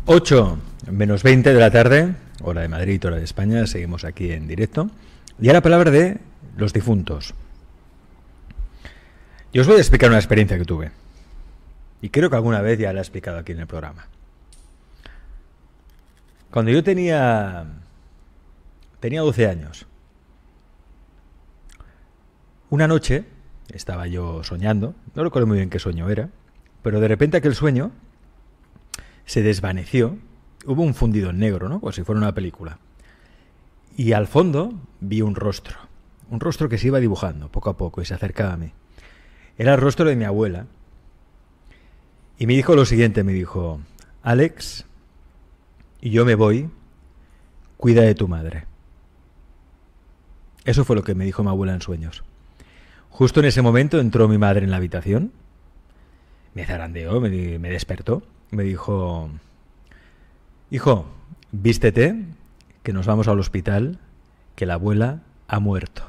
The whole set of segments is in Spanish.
8:20 de la tarde, hora de Madrid, hora de España, seguimos aquí en directo. Y ahora palabra de los difuntos. Yo os voy a explicar una experiencia que tuve. Y creo que alguna vez ya la he explicado aquí en el programa. Cuando yo tenía 12 años, una noche estaba yo soñando, no recuerdo muy bien qué sueño era, pero de repente aquel sueño se desvaneció, hubo un fundido en negro, ¿no? Como si fuera una película. Y al fondo vi un rostro que se iba dibujando poco a poco y se acercaba a mí. Era el rostro de mi abuela. Y me dijo lo siguiente, me dijo: Alex, yo me voy, cuida de tu madre. Eso fue lo que me dijo mi abuela en sueños. Justo en ese momento entró mi madre en la habitación, me zarandeó, me despertó, me dijo: hijo, vístete, que nos vamos al hospital, que la abuela ha muerto.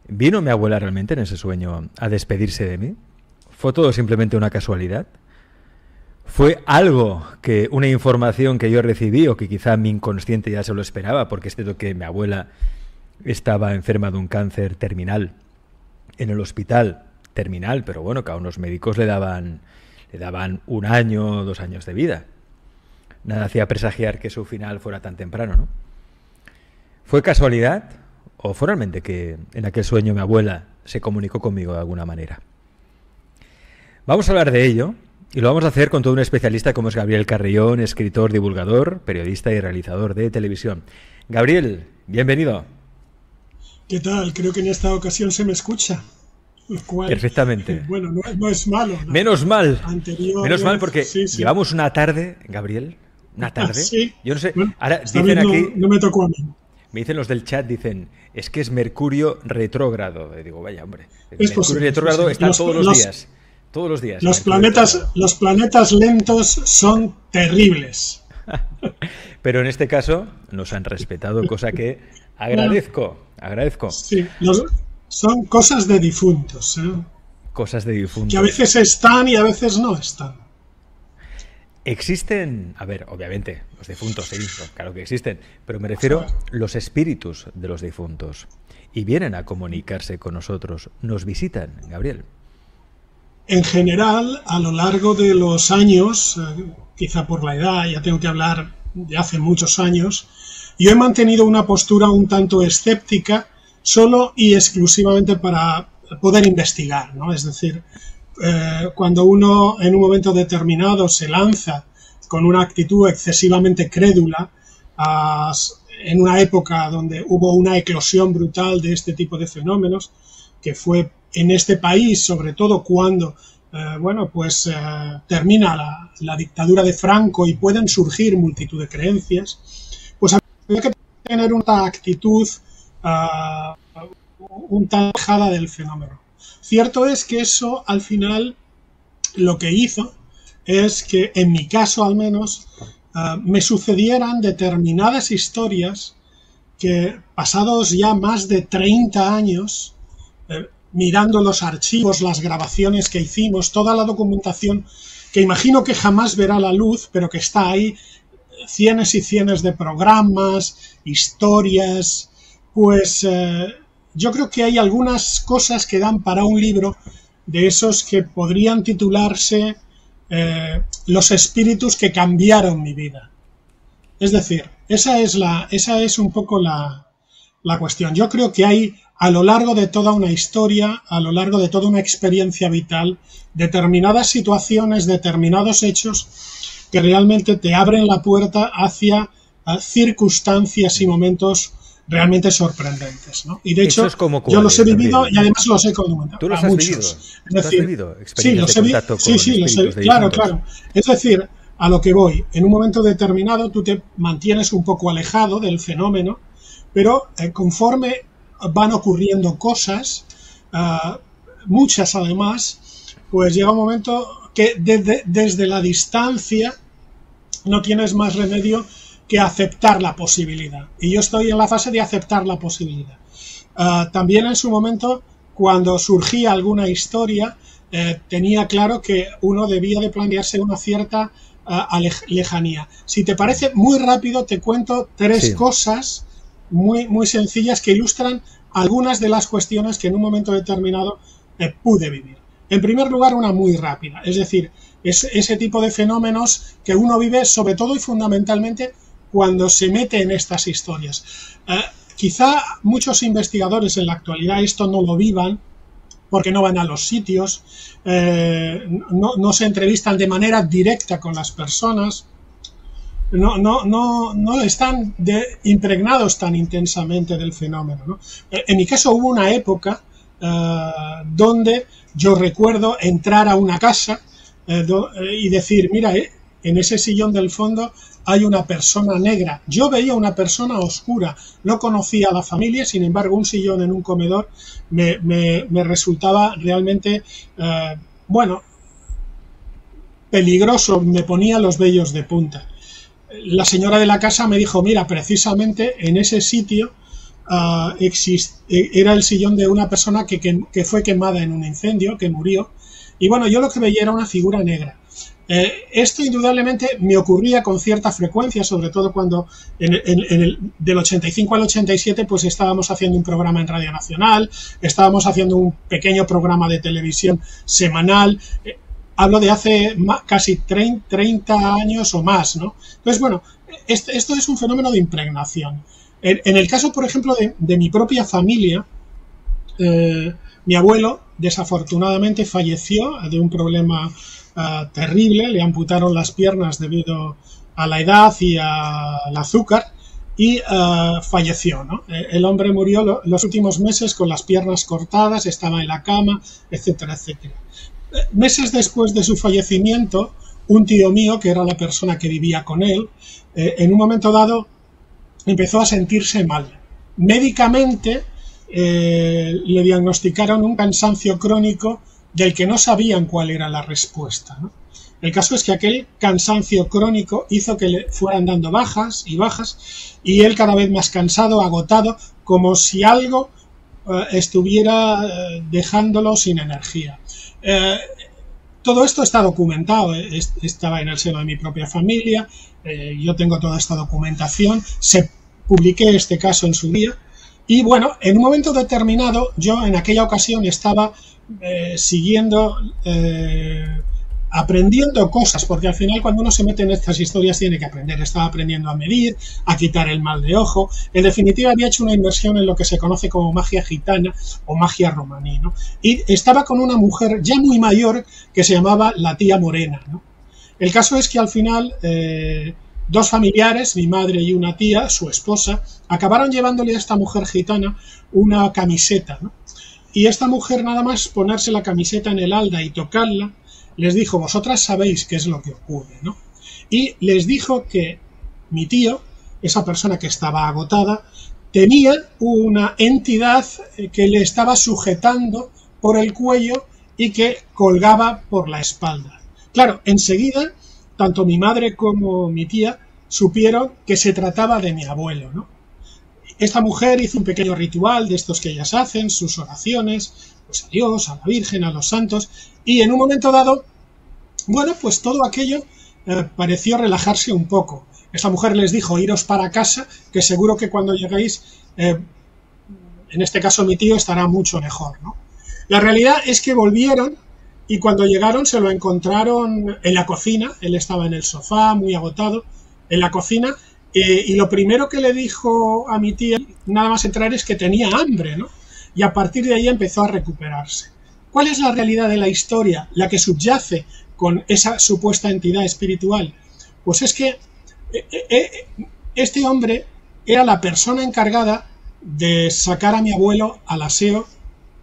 ¿Vino mi abuela realmente en ese sueño a despedirse de mí? ¿Fue todo simplemente una casualidad? ¿Fue algo una información que yo recibí o que quizá mi inconsciente ya se lo esperaba? Porque es cierto que mi abuela estaba enferma de un cáncer terminal en el hospital, terminal, pero bueno, que a unos médicos le daban 1 año, 2 años de vida. Nada hacía presagiar que su final fuera tan temprano, ¿no? ¿Fue casualidad o fue realmente que en aquel sueño mi abuela se comunicó conmigo de alguna manera? Vamos a hablar de ello y lo vamos a hacer con todo un especialista como es Gabriel Carrión, escritor, divulgador, periodista y realizador de televisión. Gabriel, bienvenido. ¿Qué tal? Creo que en esta ocasión se me escucha. Lo cual, perfectamente. Bueno, no es malo, ¿no? Menos mal. Anterior, menos mal porque sí. Llevamos una tarde, Gabriel, una tarde. Sí. Yo no sé, Bueno, ahora dicen aquí, no me tocó a mí. Me dicen los del chat, dicen, es que es Mercurio retrógrado. Y digo, vaya hombre, Es Mercurio posible, retrógrado está todos los días. Todos los días. Los planetas lentos son terribles. Pero en este caso nos han respetado, cosa que agradezco. Sí, son cosas de difuntos, ¿eh? Cosas de difuntos. Que a veces están y a veces no están. Existen, a ver, obviamente, los difuntos, sí, claro que existen, pero me refiero a los espíritus de los difuntos. Y vienen a comunicarse con nosotros, nos visitan, Gabriel. En general, a lo largo de los años, quizá por la edad, ya tengo que hablar de hace muchos años, yo he mantenido una postura un tanto escéptica solo y exclusivamente para poder investigar, ¿no? Es decir, cuando uno en un momento determinado se lanza con una actitud excesivamente crédula, en una época donde hubo una eclosión brutal de este tipo de fenómenos, que fue en este país, sobre todo cuando termina la dictadura de Franco y pueden surgir multitud de creencias, pues había que tener una actitud un tan alejada del fenómeno. Cierto es que eso al final lo que hizo es que, en mi caso al menos, me sucedieran determinadas historias que, pasados ya más de 30 años, mirando los archivos, las grabaciones que hicimos, toda la documentación que imagino que jamás verá la luz, pero que está ahí, cienes y cienes de programas, historias, pues yo creo que hay algunas cosas que dan para un libro de esos que podrían titularse Los espíritus que cambiaron mi vida. Es decir, esa es un poco la cuestión. Yo creo que hay, a lo largo de toda una historia, a lo largo de toda una experiencia vital, determinadas situaciones, determinados hechos que realmente te abren la puerta hacia circunstancias y momentos realmente sorprendentes, ¿no? Y de hecho, yo los he vivido y además los he documentado. ¿Tú los has vivido? Es decir, sí, los he vivido. Claro. Es decir, a lo que voy, en un momento determinado tú te mantienes un poco alejado del fenómeno, pero conforme van ocurriendo cosas, muchas además, pues llega un momento que desde la distancia no tienes más remedio que aceptar la posibilidad. Y yo estoy en la fase de aceptar la posibilidad. También en su momento, cuando surgía alguna historia, tenía claro que uno debía de plantearse una cierta lejanía. Si te parece, muy rápido te cuento tres cosas muy sencillas que ilustran algunas de las cuestiones que en un momento determinado pude vivir. En primer lugar, una muy rápida, es decir, ese tipo de fenómenos que uno vive sobre todo y fundamentalmente cuando se mete en estas historias. Quizá muchos investigadores en la actualidad esto no lo vivan porque no van a los sitios, no se entrevistan de manera directa con las personas, no están impregnados tan intensamente del fenómeno, ¿no? En mi caso hubo una época donde yo recuerdo entrar a una casa y decir, mira, en ese sillón del fondo hay una persona negra. Yo veía una persona oscura, no conocía a la familia, sin embargo un sillón en un comedor me resultaba realmente, bueno, peligroso, me ponía los vellos de punta. La señora de la casa me dijo, mira, precisamente en ese sitio era el sillón de una persona que fue quemada en un incendio, que murió, y bueno, yo lo que veía era una figura negra. Esto indudablemente me ocurría con cierta frecuencia, sobre todo cuando del 85 al 87 pues estábamos haciendo un programa en Radio Nacional, estábamos haciendo un pequeño programa de televisión semanal, hablo de hace casi 30 años o más, ¿no? Entonces, bueno, esto es un fenómeno de impregnación. En el caso, por ejemplo, de mi propia familia, mi abuelo desafortunadamente falleció de un problema terrible, le amputaron las piernas debido a la edad y al azúcar y falleció, ¿no? El hombre murió los últimos meses con las piernas cortadas, estaba en la cama, etcétera, etcétera. Meses después de su fallecimiento, un tío mío, que era la persona que vivía con él, en un momento dado empezó a sentirse mal. Médicamente le diagnosticaron un cansancio crónico del que no sabían cuál era la respuesta, ¿no? El caso es que aquel cansancio crónico hizo que le fueran dando bajas, y él cada vez más cansado, agotado, como si algo estuviera dejándolo sin energía. Todo esto está documentado, estaba en el seno de mi propia familia, yo tengo toda esta documentación, publiqué este caso en su día, y bueno, en un momento determinado, yo en aquella ocasión estaba siguiendo, aprendiendo cosas, porque al final cuando uno se mete en estas historias tiene que aprender. Estaba aprendiendo a medir, a quitar el mal de ojo. En definitiva, había hecho una inversión en lo que se conoce como magia gitana o magia romaní, ¿no? Y estaba con una mujer ya muy mayor que se llamaba la tía Morena, ¿no? El caso es que al final dos familiares, mi madre y una tía, su esposa, acabaron llevándole a esta mujer gitana una camiseta, ¿no? Y esta mujer, nada más ponerse la camiseta en el halda y tocarla, les dijo, vosotras sabéis qué es lo que ocurre, ¿no? Y les dijo que mi tío, esa persona que estaba agotada, tenía una entidad que le estaba sujetando por el cuello y que colgaba por la espalda. Claro, enseguida, tanto mi madre como mi tía supieron que se trataba de mi abuelo, ¿no? Esta mujer hizo un pequeño ritual de estos que ellas hacen, sus oraciones, pues a Dios, a la Virgen, a los santos, y en un momento dado, bueno, pues todo aquello pareció relajarse un poco. Esta mujer les dijo, iros para casa, que seguro que cuando lleguéis, en este caso mi tío, estará mucho mejor, ¿no? La realidad es que volvieron y cuando llegaron se lo encontraron en la cocina, él estaba en el sofá, muy agotado, en la cocina, y lo primero que le dijo a mi tía, nada más entrar, es que tenía hambre, ¿no? Y a partir de ahí empezó a recuperarse. ¿Cuál es la realidad de la historia? La que subyace con esa supuesta entidad espiritual. Pues es que este hombre era la persona encargada de sacar a mi abuelo al aseo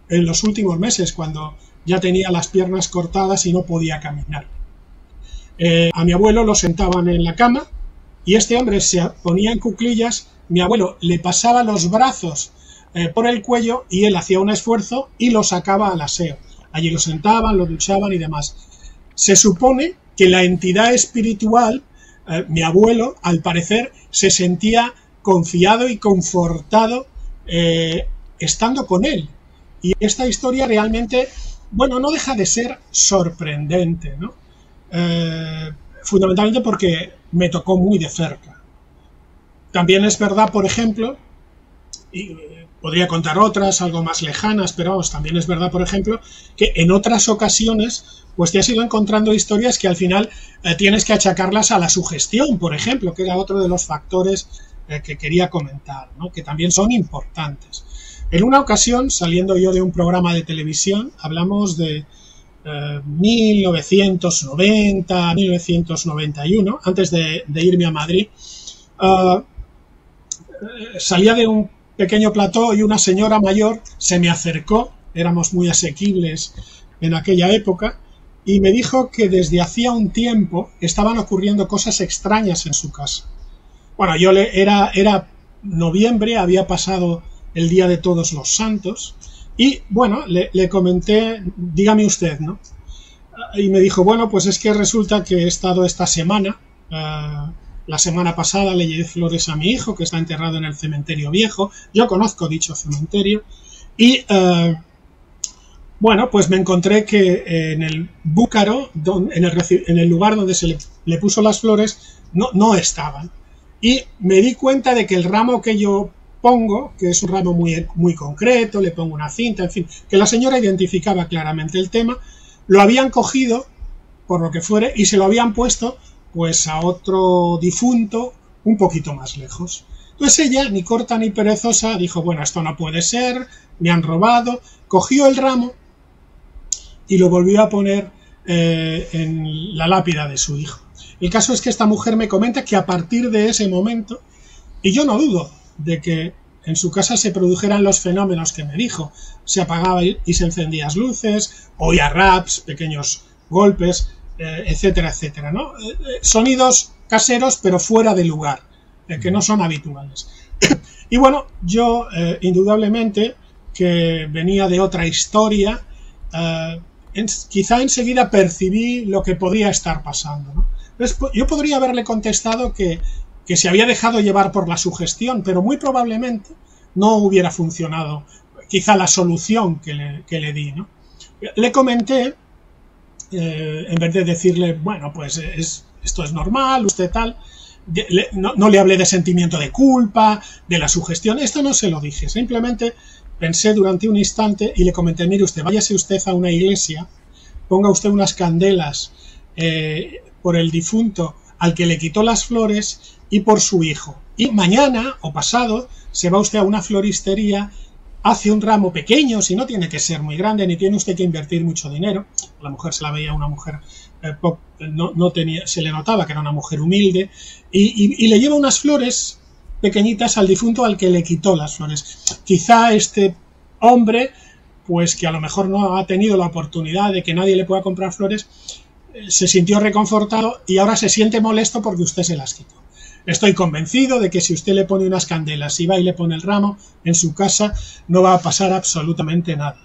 en los últimos meses, cuando ya tenía las piernas cortadas y no podía caminar. A mi abuelo lo sentaban en la cama y este hombre se ponía en cuclillas, mi abuelo le pasaba los brazos por el cuello y él hacía un esfuerzo y lo sacaba al aseo. Allí lo sentaban, lo duchaban y demás. Se supone que la entidad espiritual, mi abuelo, al parecer, se sentía confiado y confortado estando con él. Y esta historia realmente bueno, no deja de ser sorprendente, ¿no? Fundamentalmente porque me tocó muy de cerca. También es verdad, por ejemplo, y podría contar otras, algo más lejanas, pero vamos, también es verdad, por ejemplo, que en otras ocasiones pues te has ido encontrando historias que al final tienes que achacarlas a la sugestión, por ejemplo, que era otro de los factores que quería comentar, ¿no? Que también son importantes. En una ocasión, saliendo yo de un programa de televisión, hablamos de 1990, 1991, antes de irme a Madrid, salía de un pequeño plató y una señora mayor se me acercó, éramos muy asequibles en aquella época, y me dijo que desde hacía un tiempo estaban ocurriendo cosas extrañas en su casa. Bueno, era noviembre, había pasado el Día de Todos los Santos, y bueno, le comenté, dígame usted, ¿no? Y me dijo, bueno, pues es que resulta que he estado esta semana, la semana pasada le llevé flores a mi hijo, que está enterrado en el cementerio viejo, yo conozco dicho cementerio, y bueno, pues me encontré que en el búcaro, en el lugar donde se le puso las flores, no estaban. Y me di cuenta de que el ramo que yo pongo, que es un ramo muy concreto, le pongo una cinta, en fin, que la señora identificaba claramente el tema, lo habían cogido, por lo que fuere, y se lo habían puesto pues a otro difunto un poquito más lejos. Entonces ella, ni corta ni perezosa, dijo, bueno, esto no puede ser, me han robado, cogió el ramo y lo volvió a poner en la lápida de su hijo. El caso es que esta mujer me comenta que a partir de ese momento, y yo no dudo de que en su casa se produjeran los fenómenos que me dijo, se apagaba y se encendían las luces, oía raps, pequeños golpes, etcétera, etcétera, ¿no? Sonidos caseros pero fuera de lugar, que no son habituales. Y bueno, yo indudablemente que venía de otra historia, quizá enseguida percibí lo que podría estar pasando, ¿no? Entonces, yo podría haberle contestado que se había dejado llevar por la sugestión, pero muy probablemente no hubiera funcionado quizá la solución que le di, ¿no? Le comenté, en vez de decirle, bueno, pues esto es normal, usted tal, no le hablé de sentimiento de culpa, de la sugestión, esto no se lo dije, simplemente pensé durante un instante y le comenté, mire usted, váyase usted a una iglesia, ponga usted unas candelas por el difunto al que le quitó las flores y por su hijo. Y mañana o pasado se va usted a una floristería, hace un ramo pequeño, si no tiene que ser muy grande, ni tiene usted que invertir mucho dinero. La mujer se la veía una mujer, no tenía, se le notaba que era una mujer humilde, y le lleva unas flores pequeñitas al difunto al que le quitó las flores. Quizá este hombre, pues que a lo mejor no ha tenido la oportunidad de que nadie le pueda comprar flores, se sintió reconfortado y ahora se siente molesto porque usted se las quitó. Estoy convencido de que si usted le pone unas candelas y va y le pone el ramo en su casa, no va a pasar absolutamente nada.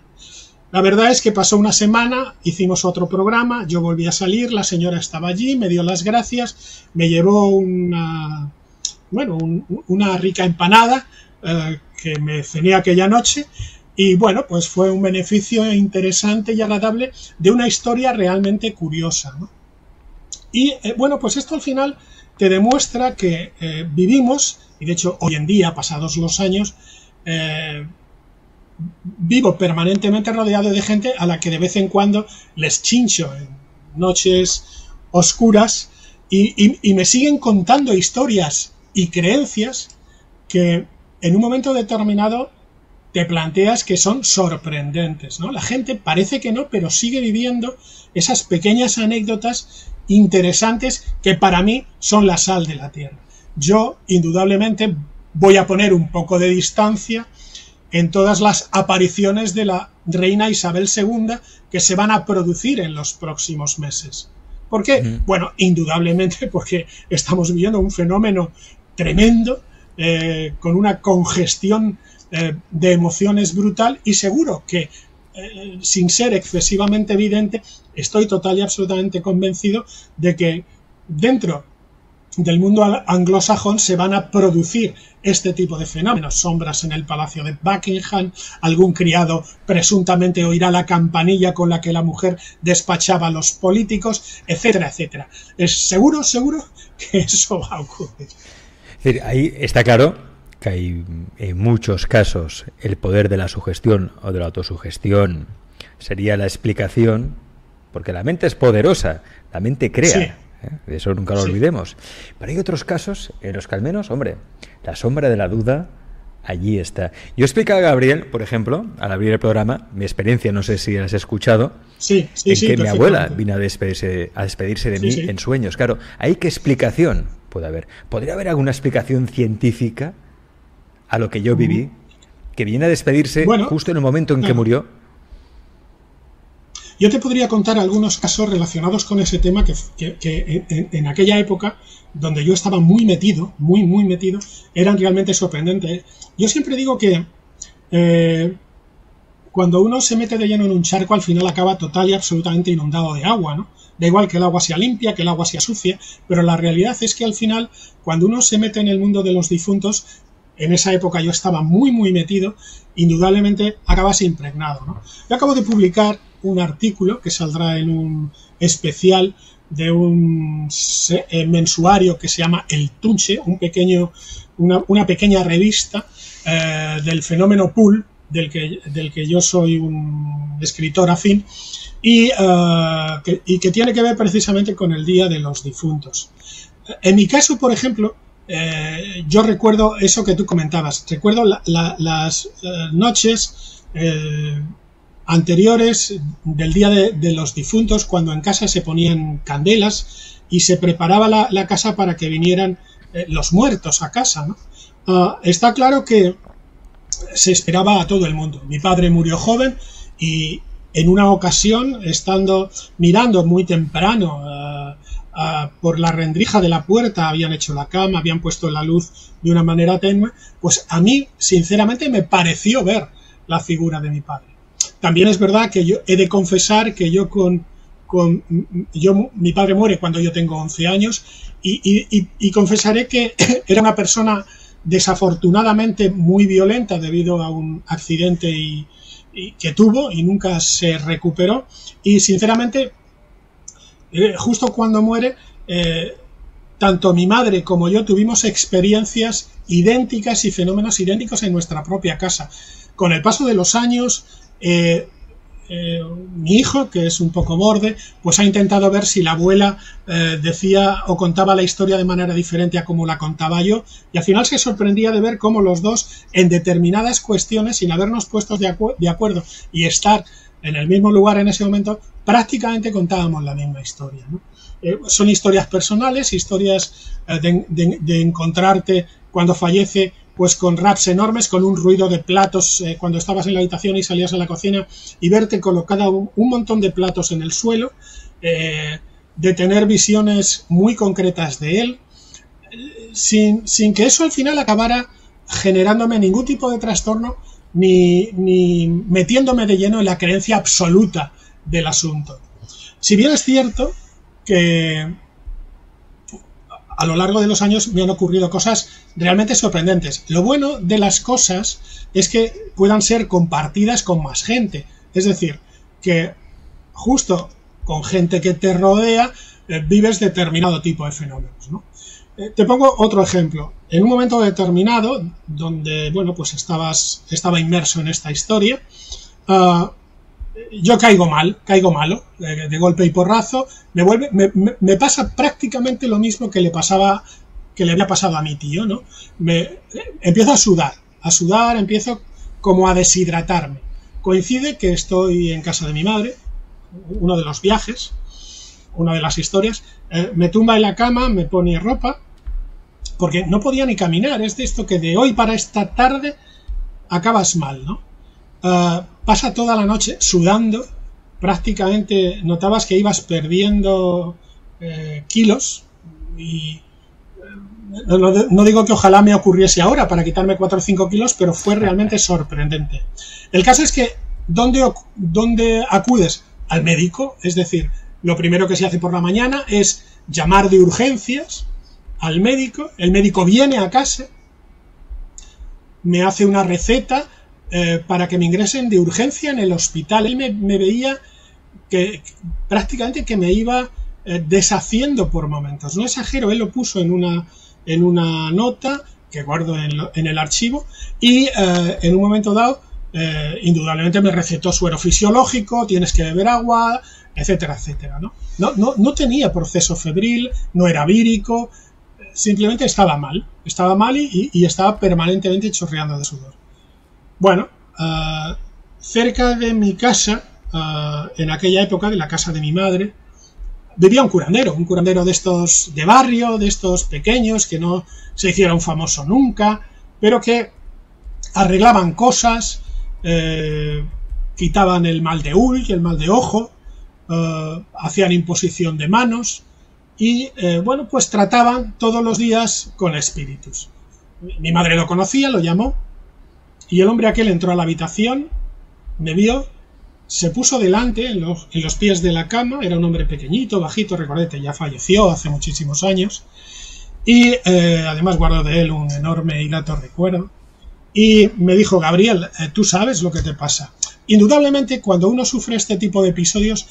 La verdad es que pasó una semana, hicimos otro programa, yo volví a salir, la señora estaba allí, me dio las gracias, me llevó una rica empanada que me cené aquella noche. Y bueno, pues fue un beneficio interesante y agradable de una historia realmente curiosa, ¿no? Y bueno, pues esto al final te demuestra que vivimos, y de hecho hoy en día, pasados los años, vivo permanentemente rodeado de gente a la que de vez en cuando les chincho en noches oscuras y me siguen contando historias y creencias que en un momento determinado te planteas que son sorprendentes, ¿no? La gente parece que no, pero sigue viviendo esas pequeñas anécdotas interesantes que para mí son la sal de la tierra. Yo, indudablemente, voy a poner un poco de distancia en todas las apariciones de la reina Isabel II que se van a producir en los próximos meses. ¿Por qué? Bueno, indudablemente porque estamos viviendo un fenómeno tremendo, con una congestión de emociones brutal, y seguro que sin ser excesivamente evidente, estoy total y absolutamente convencido de que dentro del mundo anglosajón se van a producir este tipo de fenómenos, sombras en el palacio de Buckingham, algún criado presuntamente oirá la campanilla con la que la mujer despachaba a los políticos, etcétera, etcétera. ¿Es seguro que eso va a ocurrir? Es decir, ahí está claro que hay en muchos casos el poder de la sugestión o de la autosugestión sería la explicación, porque la mente es poderosa, la mente crea. Sí. Eso nunca lo olvidemos. Pero hay otros casos en los que al menos, hombre, la sombra de la duda allí está. Yo explicaba a Gabriel, por ejemplo, al abrir el programa, mi experiencia, no sé si la has escuchado, que mi abuela vino a despedirse de mí en sueños. Claro, ¿ahí qué explicación puede haber? ¿Podría haber alguna explicación científica a lo que yo viví, que viene a despedirse justo en el momento en que murió? Yo te podría contar algunos casos relacionados con ese tema que en aquella época, donde yo estaba muy metido, muy metido, eran realmente sorprendentes. Yo siempre digo que cuando uno se mete de lleno en un charco, al final acaba total y absolutamente inundado de agua, ¿no? Da igual que el agua sea limpia, que el agua sea sucia, pero la realidad es que al final, cuando uno se mete en el mundo de los difuntos, en esa época yo estaba muy metido, indudablemente acabas impregnado, ¿no? Yo acabo de publicar un artículo que saldrá en un especial de un mensuario que se llama El Tunche, una pequeña revista del fenómeno Pool, del que yo soy un escritor afín, y que tiene que ver precisamente con el Día de los Difuntos. En mi caso, por ejemplo, yo recuerdo eso que tú comentabas, recuerdo las noches anteriores del Día de los Difuntos, cuando en casa se ponían candelas y se preparaba la casa para que vinieran los muertos a casa, ¿no? Está claro que se esperaba a todo el mundo. Mi padre murió joven y en una ocasión, mirando muy temprano por la rendija de la puerta, habían hecho la cama, habían puesto la luz de una manera tenue, pues a mí sinceramente me pareció ver la figura de mi padre. También es verdad que yo he de confesar que mi padre muere cuando yo tengo 11 años y confesaré que era una persona desafortunadamente muy violenta debido a un accidente que tuvo y nunca se recuperó, y sinceramente justo cuando muere tanto mi madre como yo tuvimos experiencias idénticas y fenómenos idénticos en nuestra propia casa. Con el paso de los años, mi hijo, que es un poco borde, pues ha intentado ver si la abuela decía o contaba la historia de manera diferente a como la contaba yo, y al final se sorprendía de ver cómo los dos, en determinadas cuestiones, sin habernos puesto de acuerdo y estar en el mismo lugar en ese momento, prácticamente contábamos la misma historia, ¿no? Son historias personales, historias de encontrarte cuando fallece pues con raps enormes, con un ruido de platos cuando estabas en la habitación y salías a la cocina y verte colocada un montón de platos en el suelo, de tener visiones muy concretas de él, sin que eso al final acabara generándome ningún tipo de trastorno ni metiéndome de lleno en la creencia absoluta del asunto. Si bien es cierto que a lo largo de los años me han ocurrido cosas realmente sorprendentes. Lo bueno de las cosas es que puedan ser compartidas con más gente. Es decir, que justo con gente que te rodea vives determinado tipo de fenómenos, ¿no? Te pongo otro ejemplo. En un momento determinado, donde bueno, pues estaba inmerso en esta historia, yo caigo malo, de golpe y porrazo, me pasa prácticamente lo mismo que le había pasado a mi tío, ¿no? Empiezo a sudar, empiezo como a deshidratarme. Coincide que estoy en casa de mi madre, uno de los viajes, una de las historias, me tumba en la cama, me pone ropa, porque no podía ni caminar. Es de esto que de hoy para esta tarde acabas mal, ¿no? Pasa toda la noche sudando, prácticamente notabas que ibas perdiendo kilos, y no digo que ojalá me ocurriese ahora para quitarme 4 o 5 kilos, pero fue realmente sorprendente. El caso es que ¿dónde acudes? Al médico. Es decir, lo primero que se hace por la mañana es llamar de urgencias al médico, el médico viene a casa, me hace una receta para que me ingresen de urgencia en el hospital. Él me veía que prácticamente que me iba deshaciendo por momentos. No exagero, él lo puso en una nota que guardo en el archivo y en un momento dado, indudablemente me recetó suero fisiológico, tienes que beber agua, etcétera, etcétera, ¿no? No tenía proceso febril, no era vírico, simplemente estaba mal y estaba permanentemente chorreando de sudor. Bueno, cerca de mi casa, en aquella época, de la casa de mi madre, vivía un curandero de estos de barrio, de estos pequeños, que no se hicieron famoso nunca, pero que arreglaban cosas, quitaban el mal de uy, el mal de ojo, hacían imposición de manos y, bueno, pues trataban todos los días con espíritus. Mi madre lo conocía, lo llamó, y el hombre aquel entró a la habitación, me vio, se puso delante en los pies de la cama, era un hombre pequeñito, bajito, recordete, ya falleció hace muchísimos años, y además guardo de él un enorme y grato recuerdo, y me dijo: Gabriel, tú sabes lo que te pasa. Indudablemente, cuando uno sufre este tipo de episodios,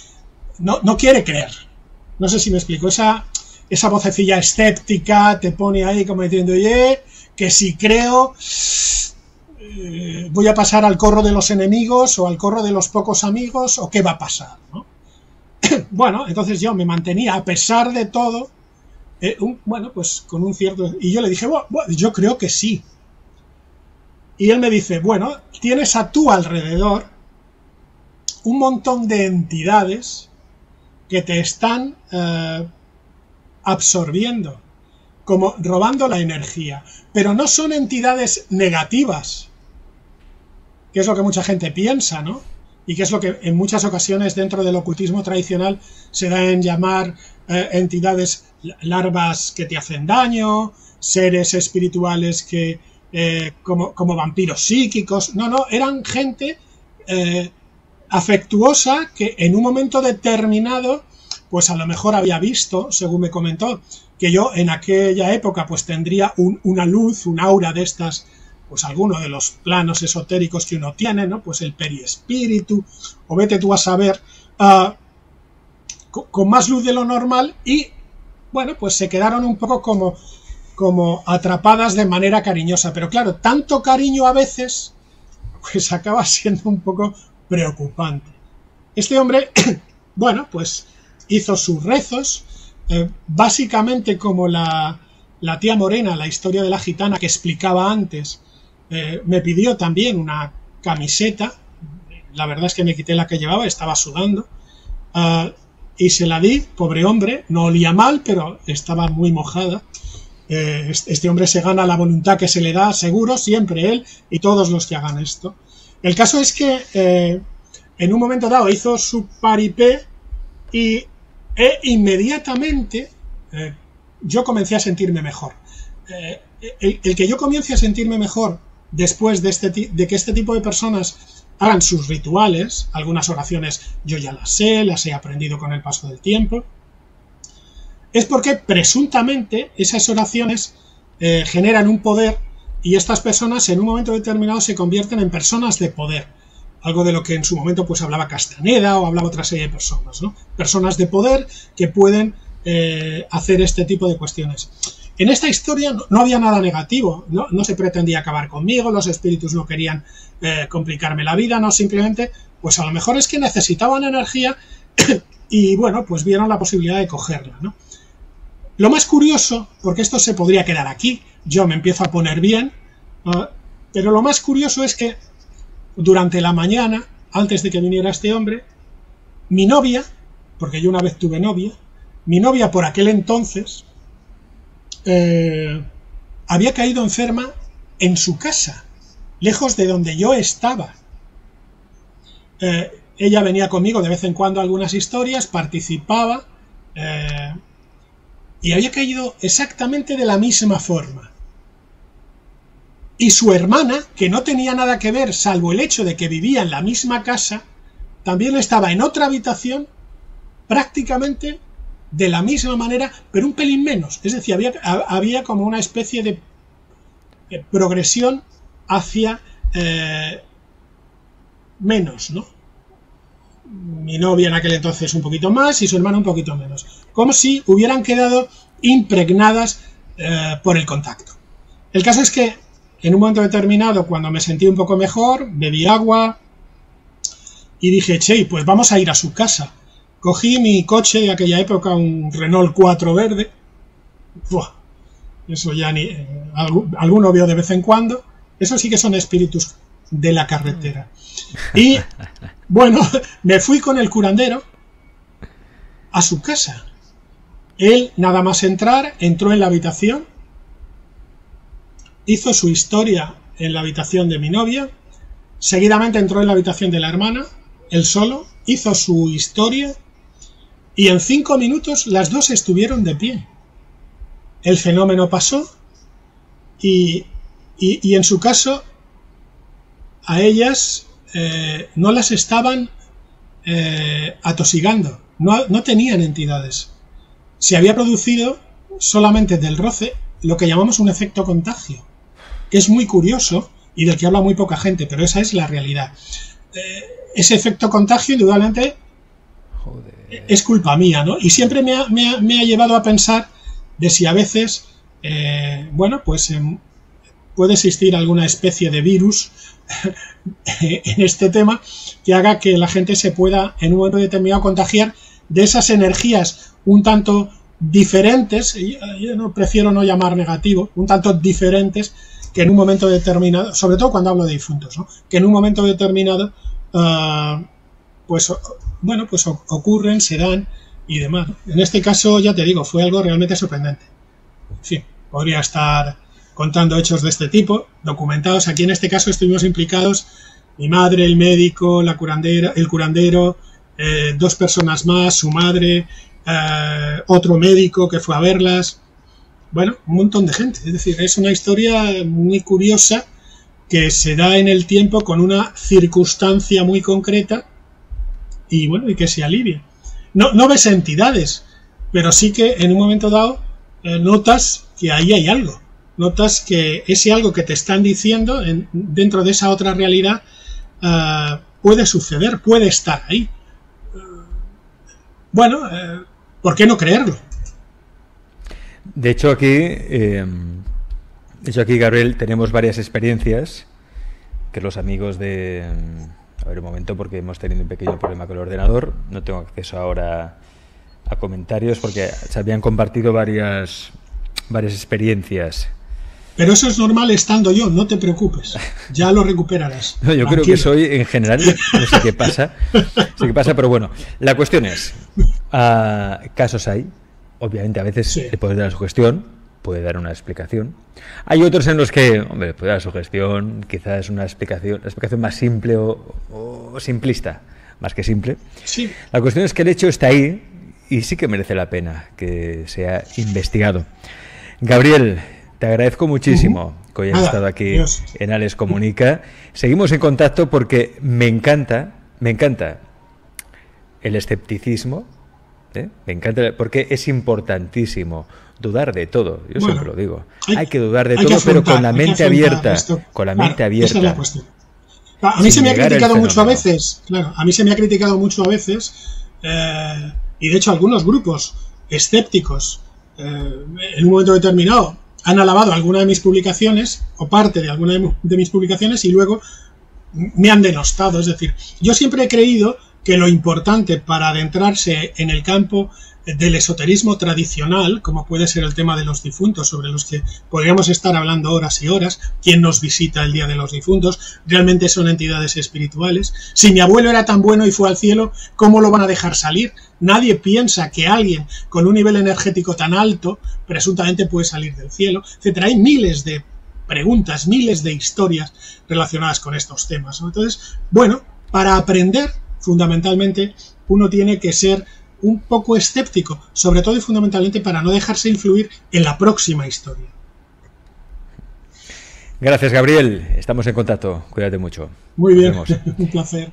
no quiere creer. No sé si me explico, esa vocecilla escéptica te pone ahí como diciendo: oye, que si creo, voy a pasar al corro de los enemigos o al corro de los pocos amigos, o qué va a pasar, ¿no? Bueno, entonces yo me mantenía, a pesar de todo, bueno, pues con un cierto... Y yo le dije: bueno, yo creo que sí. Y él me dice: bueno, tienes a tu alrededor un montón de entidades que te están absorbiendo, como robando la energía, pero no son entidades negativas, que es lo que mucha gente piensa, ¿no? Y que es lo que en muchas ocasiones dentro del ocultismo tradicional se da en llamar entidades, larvas que te hacen daño, seres espirituales que como vampiros psíquicos. No, eran gente afectuosa que en un momento determinado, pues a lo mejor había visto, según me comentó, que yo en aquella época pues tendría una luz, un aura de estas, pues alguno de los planos esotéricos que uno tiene, ¿no? Pues el periespíritu, o vete tú a saber, con más luz de lo normal, y bueno, pues se quedaron un poco como atrapadas de manera cariñosa, pero claro, tanto cariño a veces, pues acaba siendo un poco preocupante. Este hombre, bueno, pues hizo sus rezos, básicamente como la tía Morena, la historia de la gitana que explicaba antes, me pidió también una camiseta. La verdad es que me quité la que llevaba, estaba sudando, y se la di, pobre hombre, no olía mal, pero estaba muy mojada. Este hombre se gana la voluntad que se le da, seguro, siempre él y todos los que hagan esto. El caso es que en un momento dado hizo su paripé y inmediatamente yo comencé a sentirme mejor. El que yo comience a sentirme mejor después de que este tipo de personas hagan sus rituales, algunas oraciones yo ya las he aprendido con el paso del tiempo, es porque presuntamente esas oraciones generan un poder y estas personas en un momento determinado se convierten en personas de poder. Algo de lo que en su momento pues hablaba Castaneda o hablaba otra serie de personas, ¿no? Personas de poder que pueden hacer este tipo de cuestiones. En esta historia no había nada negativo, no se pretendía acabar conmigo, los espíritus no querían complicarme la vida, no, simplemente, pues a lo mejor es que necesitaban energía y bueno, pues vieron la posibilidad de cogerla, ¿no? Lo más curioso, porque esto se podría quedar aquí, yo me empiezo a poner bien, pero lo más curioso es que durante la mañana, antes de que viniera este hombre, mi novia, porque yo una vez tuve novia, mi novia por aquel entonces había caído enferma en su casa, lejos de donde yo estaba. Ella venía conmigo de vez en cuando a algunas historias, participaba, y había caído exactamente de la misma forma. Y su hermana, que no tenía nada que ver salvo el hecho de que vivía en la misma casa, también estaba en otra habitación prácticamente de la misma manera, pero un pelín menos. Es decir, había como una especie de progresión hacia menos, ¿no? Mi novia en aquel entonces un poquito más y su hermana un poquito menos. Como si hubieran quedado impregnadas por el contacto. El caso es que en un momento determinado, cuando me sentí un poco mejor, bebí agua y dije, che, pues vamos a ir a su casa. Cogí mi coche de aquella época, un Renault 4 verde. Buah, eso ya ni... alguno veo de vez en cuando. Eso sí que son espíritus de la carretera. Y, bueno, me fui con el curandero a su casa. Él, nada más entrar, entró en la habitación, hizo su historia en la habitación de mi novia, seguidamente entró en la habitación de la hermana, él solo, hizo su historia, y en 5 minutos las dos estuvieron de pie. El fenómeno pasó, y en su caso, a ellas no las estaban atosigando, no tenían entidades. Se había producido solamente del roce lo que llamamos un efecto contagio, que es muy curioso y del que habla muy poca gente, pero esa es la realidad. Ese efecto contagio, indudablemente, es culpa mía, ¿no? Y siempre me ha llevado a pensar de si a veces, bueno, pues puede existir alguna especie de virus en este tema que haga que la gente se pueda en un momento determinado contagiar de esas energías un tanto diferentes, yo no prefiero no llamar negativo, un tanto diferentes, que en un momento determinado, sobre todo cuando hablo de difuntos, ¿no? Que en un momento determinado pues bueno, pues ocurren, se dan y demás. En este caso, ya te digo, fue algo realmente sorprendente. En fin, podría estar contando hechos de este tipo, documentados. Aquí en este caso estuvimos implicados mi madre, el médico, la curandera, el curandero, 2 personas más, su madre, otro médico que fue a verlas. Bueno, un montón de gente. Es decir, es una historia muy curiosa que se da en el tiempo con una circunstancia muy concreta y bueno, y que se alivia. No ves entidades, pero sí que en un momento dado notas que ahí hay algo. Notas que ese algo que te están diciendo dentro de esa otra realidad puede suceder, puede estar ahí. Bueno, ¿por qué no creerlo? De hecho, aquí, Gabriel, tenemos varias experiencias que los amigos de... A ver, un momento, porque hemos tenido un pequeño problema con el ordenador. No tengo acceso ahora a comentarios porque se habían compartido varias experiencias. Pero eso es normal estando yo, no te preocupes. Ya lo recuperarás. No, yo creo que soy, en general, no sé qué pasa. Pero bueno, la cuestión es, casos hay. Obviamente a veces le puedes dar la sugestión, puede dar una explicación. Hay otros en los que, hombre, puede dar sugestión, quizás una explicación más simple o simplista, más que simple. Sí. La cuestión es que el hecho está ahí y sí que merece la pena que sea investigado. Gabriel, te agradezco muchísimo que hayas estado aquí en Alex Comunica. Seguimos en contacto porque me encanta el escepticismo. Me encanta porque es importantísimo dudar de todo. Yo siempre lo digo. Hay que dudar de todo, pero con la mente abierta. Con la mente abierta. Esa es la cuestión. A mí se me ha criticado mucho a veces. Claro, a mí se me ha criticado mucho a veces. Y de hecho algunos grupos escépticos en un momento determinado han alabado alguna de mis publicaciones o parte de alguna de mis publicaciones y luego me han denostado. Es decir, yo siempre he creído que lo importante para adentrarse en el campo del esoterismo tradicional, como puede ser el tema de los difuntos, sobre los que podríamos estar hablando horas y horas, quién nos visita el día de los difuntos, realmente son entidades espirituales. Si mi abuelo era tan bueno y fue al cielo, ¿cómo lo van a dejar salir? Nadie piensa que alguien con un nivel energético tan alto presuntamente puede salir del cielo, etcétera. Hay miles de preguntas, miles de historias relacionadas con estos temas, ¿no? Entonces, bueno, para aprender fundamentalmente uno tiene que ser un poco escéptico, sobre todo y fundamentalmente para no dejarse influir en la próxima historia. Gracias, Gabriel. Estamos en contacto. Cuídate mucho. Muy bien, un placer.